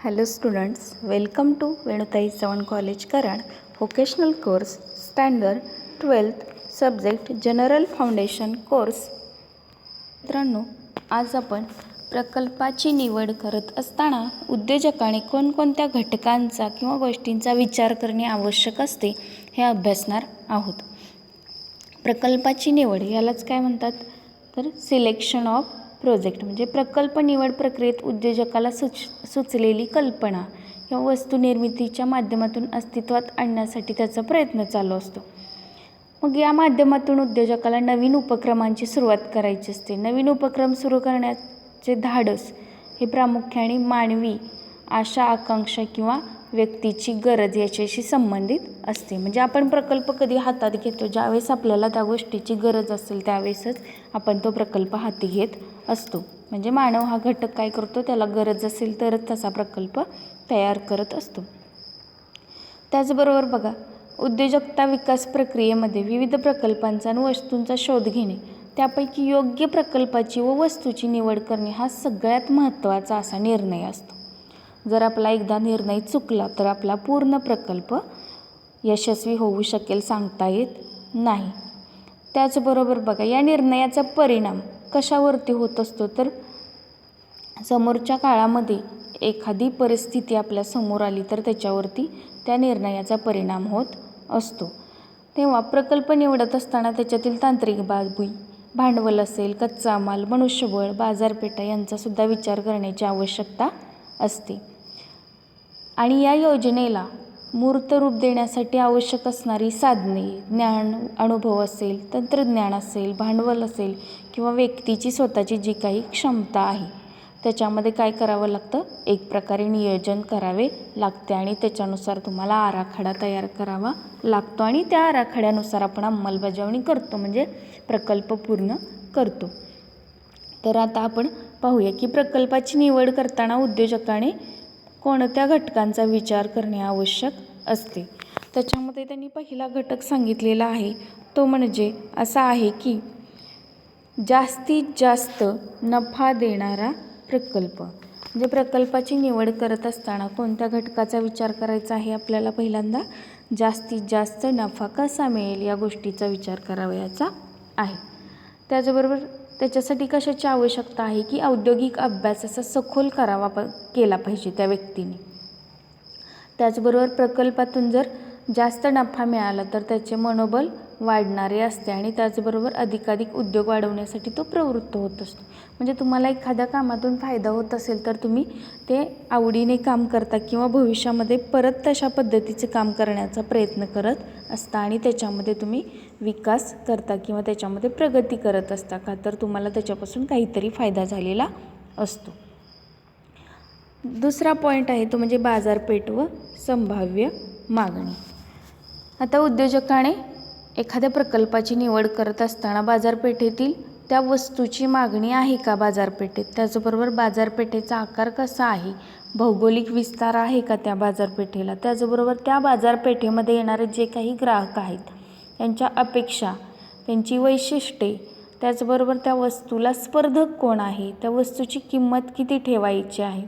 Hello students, welcome to Venutai Savan College Karan Vocational Course Standard 12th Subject General Foundation Course. मित्रांनो, आज आपण प्रकल्पाची निवड करत असताना उद्योजकाने कोणकोणत्या घटकांचा किंवा गोष्टींचा विचार करणे आवश्यक असते हे अभ्यासणार आहोत. प्रकल्पाची निवड यालाच काय म्हणतात तर सिलेक्शन ऑफ प्रोजेक्ट म्हणजे प्रकल्प निवड प्रक्रियेत उद्योजकाला सुचलेली कल्पना किंवा वस्तू निर्मितीच्या माध्यमातून अस्तित्वात आणण्यासाठी त्याचा प्रयत्न चालू असतो. मग या माध्यमातून उद्योजकाला नवीन उपक्रमांची सुरुवात करायची असते. नवीन उपक्रम सुरू करण्याचे धाडस हे प्रामुख्याने मानवी आशा आकांक्षा किंवा व्यक्तीची गरज याच्याशी संबंधित असते. म्हणजे आपण प्रकल्प कधी हातात घेतो ज्यावेळेस आपल्याला त्या गोष्टीची गरज असेल त्यावेळेसच आपण तो प्रकल्प हाती घेत असतो. म्हणजे मानव हा घटक काय करतो, त्याला गरज असेल तरच तसा प्रकल्प तयार करत असतो. त्याचबरोबर बघा, उद्योजकता विकास प्रक्रियेमध्ये विविध प्रकल्पांचा आणि वस्तूंचा शोध घेणे, त्यापैकी योग्य प्रकल्पाची व वस्तूची निवड करणे हा सगळ्यात महत्त्वाचा असा निर्णय असतो. जर आपला एकदा निर्णय चुकला तर आपला पूर्ण प्रकल्प यशस्वी होऊ शकेल सांगता येत नाही. त्याचबरोबर बघा, या निर्णयाचा परिणाम कशावरती होत असतो तर समोरच्या काळामध्ये एखादी परिस्थिती आपल्या समोर आली तर त्याच्यावरती त्या निर्णयाचा परिणाम होत असतो. तेव्हा प्रकल्प निवडत असताना त्याच्यातील तांत्रिक बाबी, भांडवल असेल, कच्चा माल, मनुष्यबळ, बाजारपेठा यांचासुद्धा विचार करण्याची आवश्यकता असते. आणि या योजनेला मूर्त रूप देण्यासाठी आवश्यक असणारी साधने, ज्ञान, अनुभव असेल, तंत्रज्ञान असेल, भांडवल असेल किंवा व्यक्तीची स्वतःची जी काही क्षमता आहे त्याच्यामध्ये काय करावं लागतं, एक प्रकारे नियोजन करावे लागते आणि त्याच्यानुसार तुम्हाला आराखडा तयार करावा लागतो आणि त्या आराखड्यानुसार आपण अंमलबजावणी करतो म्हणजे प्रकल्प पूर्ण करतो. तर आता आपण पाहूया की प्रकल्पाची निवड करताना उद्योजकाने कोणत्या घटकांचा विचार करणे आवश्यक असते. त्याच्यामध्ये त्यांनी पहिला घटक सांगितलेला आहे तो म्हणजे असा आहे की जास्तीत जास्त नफा देणारा प्रकल्प. म्हणजे प्रकल्पाची निवड करत असताना कोणत्या घटकाचा विचार करायचा आहे आपल्याला, पहिल्यांदा जास्तीत जास्त नफा कसा मिळेल या गोष्टीचा विचार करावयाचा आहे. त्याचबरोबर त्याच्यासाठी कशाची आवश्यकता आहे की औद्योगिक अभ्यास असा सखोल केला पाहिजे त्या व्यक्तीने. त्याचबरोबर प्रकल्पातून जर जास्त नफा मिळाला तर त्याचे मनोबल वाढणारे असते आणि त्याचबरोबर अधिकाधिक उद्योग वाढवण्यासाठी तो प्रवृत्त होत असतो. म्हणजे तुम्हाला एखाद्या कामातून फायदा होत असेल तर तुम्ही ते आवडीने काम करता किंवा भविष्यामध्ये परत तशा पद्धतीचे काम करण्याचा प्रयत्न करत असता आणि त्याच्यामध्ये तुम्ही विकास करता किंवा त्याच्यामध्ये प्रगती करत असता का तर तुम्हाला त्याच्यापासून काहीतरी फायदा झालेला असतो. दुसरा पॉईंट आहे तो म्हणजे बाजारपेठ व संभाव्य मागणी. आता उद्योजकाने एखाद्या प्रकल्पाची निवड करत असताना बाजारपेठेतील त्या वस्तूची मागणी आहे का बाजारपेठेत, त्याचबरोबर बाजारपेठेचा आकार कसा आहे, भौगोलिक विस्तार आहे का त्या बाजारपेठेला, त्याचबरोबर त्या बाजारपेठेमध्ये येणारे जे काही ग्राहक आहेत त्यांच्या अपेक्षा, त्यांची वैशिष्ट्ये, त्याचबरोबर त्या वस्तूला स्पर्धक कोण आहे, त्या वस्तूची किंमत किती ठेवायची आहे,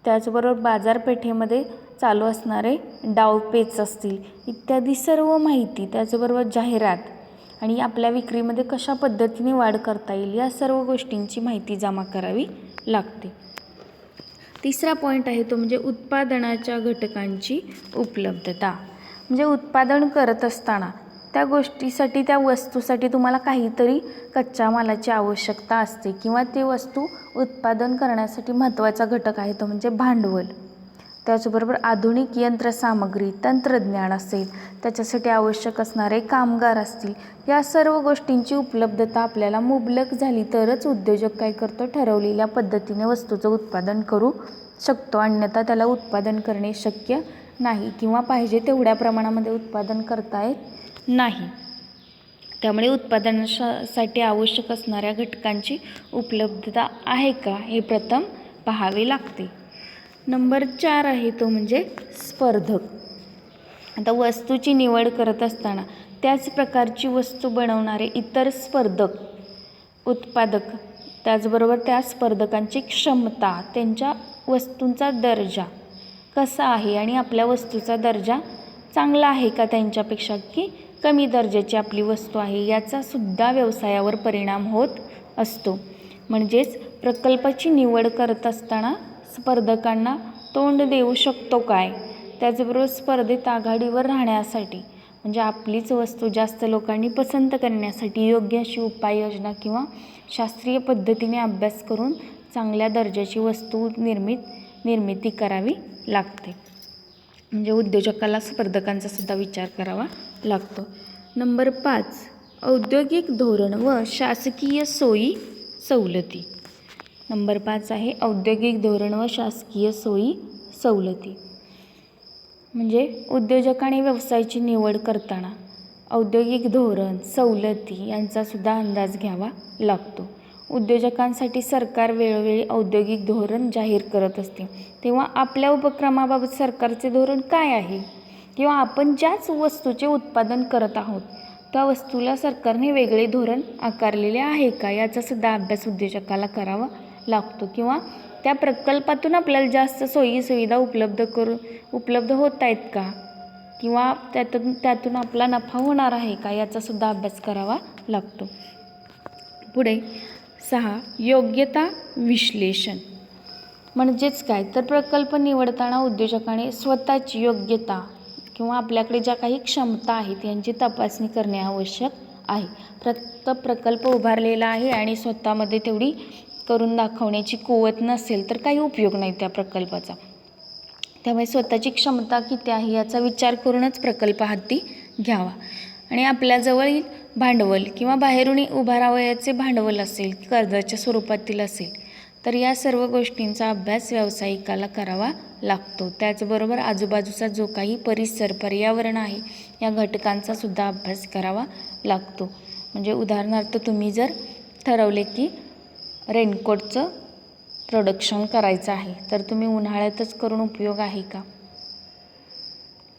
त्याचबरोबर बाजारपेठेमध्ये चालू असणारे डावपेच असतील इत्यादी सर्व माहिती, त्याचबरोबर जाहिरात आणि आपल्या विक्रीमध्ये कशा पद्धतीने वाढ करता येईल या सर्व गोष्टींची माहिती जमा करावी लागते. तिसरा पॉईंट आहे तो म्हणजे उत्पादनाच्या घटकांची उपलब्धता. म्हणजे उत्पादन करत असताना त्या गोष्टीसाठी, त्या वस्तूसाठी तुम्हाला काहीतरी कच्च्या मालाची आवश्यकता असते किंवा ती वस्तू उत्पादन करण्यासाठी महत्त्वाचा घटक आहे तो म्हणजे भांडवल. त्याचबरोबर आधुनिक यंत्रसामग्री, तंत्रज्ञान असेल, त्याच्यासाठी आवश्यक असणारे कामगार असतील, या सर्व गोष्टींची उपलब्धता आपल्याला मुबलक झाली तरच उद्योजक काय करतो, ठरवलेल्या पद्धतीने वस्तूचं उत्पादन करू शकतो. अन्यथा त्याला उत्पादन करणे शक्य नाही किंवा पाहिजे तेवढ्या प्रमाणामध्ये उत्पादन करता येत नाही. त्यामुळे उत्पादनासाठी आवश्यक असणाऱ्या घटकांची उपलब्धता आहे का हे प्रथम पाहावे लागते. नंबर 4 आहे तो म्हणजे स्पर्धक. आता वस्तूची निवड करत असताना त्याच प्रकारची वस्तू बनवणारे इतर स्पर्धक, उत्पादक, त्याचबरोबर त्या स्पर्धकांची क्षमता, त्यांच्या वस्तूंचा दर्जा कसा आहे आणि आपल्या वस्तूचा दर्जा चांगला आहे का त्यांच्यापेक्षा, की कमी दर्जाची आपली वस्तू आहे, याचा सुद्धा व्यवसायावर परिणाम होत असतो. म्हणजेच प्रकल्पाची निवड करत असताना स्पर्धकांना तोंड देऊ शकतो काय, त्याचबरोबर स्पर्धेत आघाडीवर राहण्यासाठी म्हणजे आपलीच वस्तू जास्त लोकांनी पसंत करण्यासाठी योग्य अशी उपाययोजना किंवा शास्त्रीय पद्धतीने अभ्यास करून चांगल्या दर्जाची वस्तू निर्मिती करावी लागते. म्हणजे उद्योजकाला स्पर्धकांचा सुद्धा विचार करावा लागतो. नंबर 5, औद्योगिक धोरण व शासकीय सोयी सवलती. नंबर 5 आहे औद्योगिक धोरण व शासकीय सोयी सवलती. म्हणजे उद्योजकाने व्यवसायाची निवड करताना औद्योगिक धोरण, सवलती यांचासुद्धा अंदाज घ्यावा लागतो. उद्योजकांसाठी सरकार वेळोवेळी औद्योगिक धोरण जाहीर करत असते, तेव्हा आपल्या उपक्रमाबाबत सरकारचे धोरण काय आहे किंवा आपण ज्याच वस्तूचे उत्पादन करत आहोत त्या वस्तूला सरकारने वेगळे धोरण आकारलेले आहे का, याचासुद्धा अभ्यास उद्योजकाला करावा लागतो. किंवा त्या प्रकल्पातून आपल्याला जास्त सोयीसुविधा उपलब्ध होत आहेत का किंवा त्यातून आपला नफा होणार आहे का, याचासुद्धा अभ्यास करावा लागतो. पुढे 6, योग्यता विश्लेषण. म्हणजेच काय तर प्रकल्प निवडताना उद्योजकाने स्वतःची योग्यता किंवा आपल्याकडे ज्या काही क्षमता आहेत यांची तपासणी करणे आवश्यक आहे. फक्त प्रकल्प उभारलेला आहे आणि स्वतःमध्ये तेवढी करून दाखवण्याची कुवत नसेल तर काही उपयोग नाही त्या प्रकल्पाचा. त्यामुळे स्वतःची क्षमता किती आहे याचा विचार करूनच प्रकल्प हाती घ्यावा. आणि आपल्याजवळील भांडवल किंवा बाहेरून उभारावयाचे भांडवल असेल, कर्जाच्या स्वरूपातील असेल, तर या सर्व गोष्टींचा अभ्यास व्यावसायिकाला करावा लागतो. त्याचबरोबर आजूबाजूचा जो काही परिसर, पर्यावरण आहे या घटकांचा सुद्धा अभ्यास करावा लागतो. म्हणजे उदाहरणार्थ तुम्ही जर ठरवले की रेनकोटचं प्रोडक्शन करायचं आहे तर तुम्ही उन्हाळ्यातच करून उपयोग आहे का,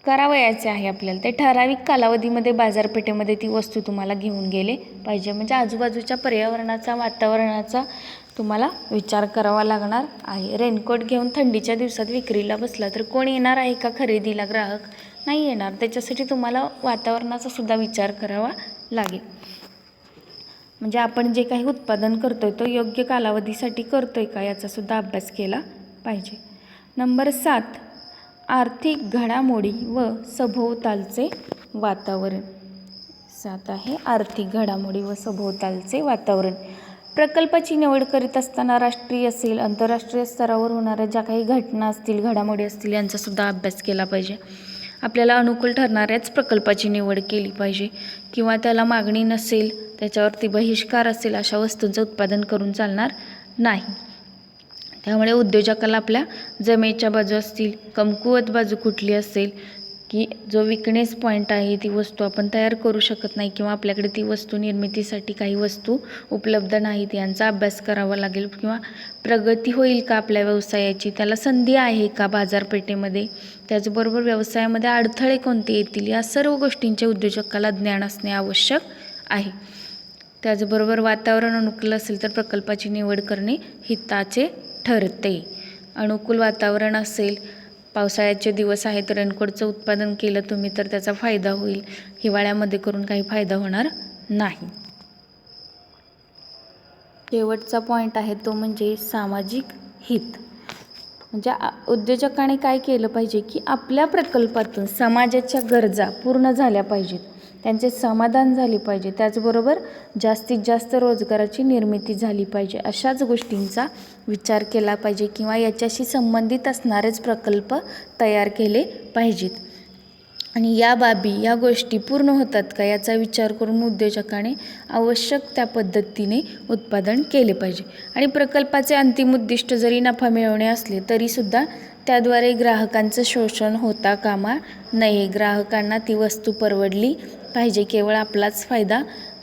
करावयाचे आहे आपल्याला, ते ठराविक कालावधीमध्ये बाजारपेठेमध्ये ती वस्तू तुम्हाला घेऊन गेले पाहिजे. म्हणजे आजूबाजूच्या पर्यावरणाचा, वातावरणाचा तुम्हाला विचार करावा लागणार आहे. रेनकोट घेऊन थंडीच्या दिवसात विक्रीला बसला तर कोण येणार आहे का खरेदीला, ग्राहक नाही येणार. त्याच्यासाठी तुम्हाला वातावरणाचा सुद्धा विचार करावा लागेल. म्हणजे आपण जे काही उत्पादन करतोय तो योग्य कालावधीसाठी करतोय का याचा सुद्धा अभ्यास केला पाहिजे. नंबर 7, आर्थिक घडामोडी व सभोवतालचे वातावरण. 7 आहे आर्थिक घडामोडी व सभोवतालचे वातावरण. प्रकल्पाची निवड करीत असताना राष्ट्रीय असेल, आंतरराष्ट्रीय स्तरावर होणाऱ्या ज्या काही घटना असतील, घडामोडी असतील यांचा सुद्धा अभ्यास केला पाहिजे. आपल्याला अनुकूल ठरणाऱ्याच प्रकल्पाची निवड केली पाहिजे किंवा त्याला मागणी नसेल, त्याच्यावरती बहिष्कार असेल अशा वस्तूंचं उत्पादन करून चालणार नाही. त्यामुळे उद्योजकाला आपल्या जमेच्या बाजू असतील, कमकुवत बाजू कुठली असेल, की जो विकनेस पॉईंट आहे ती वस्तू आपण तयार करू शकत नाही किंवा आपल्याकडे ती वस्तू निर्मितीसाठी काही वस्तू उपलब्ध नाहीत यांचा अभ्यास करावा लागेल. किंवा प्रगती होईल का आपल्या व्यवसायाची, त्याला संधी आहे का बाजारपेठेमध्ये, त्याचबरोबर व्यवसायामध्ये अडथळे कोणते येतील, या सर्व गोष्टींचे उद्योजकाला ज्ञान असणे आवश्यक आहे. त्याचबरोबर वातावरण अनुकूल असेल तर प्रकल्पाची निवड करणे हिताचे ठरते. अनुकूल वातावरण असेल, पावसाळ्याचे दिवस आहेत, रेनकोटचं उत्पादन केलं तुम्ही तर त्याचा फायदा होईल, हिवाळ्यामध्ये करून काही फायदा होणार नाही. शेवटचा पॉईंट आहे तो म्हणजे सामाजिक हित. म्हणजे उद्योजकाने काय केलं पाहिजे की आपल्या प्रकल्पातून समाजाच्या गरजा पूर्ण झाल्या पाहिजेत, त्यांचे समाधान झाले पाहिजे, त्याचबरोबर जास्तीत जास्त रोजगाराची निर्मिती झाली पाहिजे, अशाच गोष्टींचा विचार केला पाहिजे किंवा याच्याशी संबंधित असणारेच प्रकल्प तयार केले पाहिजेत. आणि या बाबी, या गोष्टी पूर्ण होतात का याचा विचार करून उद्योजकाने आवश्यक त्या पद्धतीने उत्पादन केले पाहिजे. आणि प्रकल्पाचे अंतिम उद्दिष्ट जरी नफा मिळवणे असले तरीसुद्धा त्याद्वारे ग्राहकांचं शोषण होता कामा नये. ग्राहकांना ती वस्तू परवडली पाहिजे, केवळ आपलाच फायदा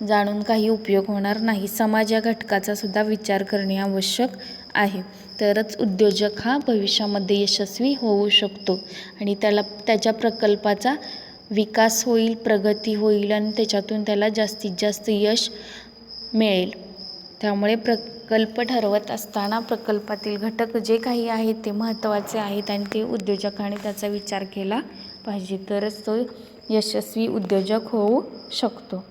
जाणून काही उपयोग होणार नाही. समाज या घटकाचा सुद्धा विचार करणे आवश्यक आहे, तरच उद्योजक हा भविष्यामध्ये यशस्वी होऊ शकतो आणि त्याच्या प्रकल्पाचा विकास होईल, प्रगती होईल आणि त्याच्यातून त्याला जास्तीत जास्त यश मिळेल. त्यामुळे प्रकल्प ठरवत असताना प्रकल्पातील घटक जे काही आहेत ते महत्त्वाचे आहेत आणि ते उद्योजकाने त्याचा विचार केला पाहिजे, तरच तो यशस्वी उद्योजक होऊ शकतो.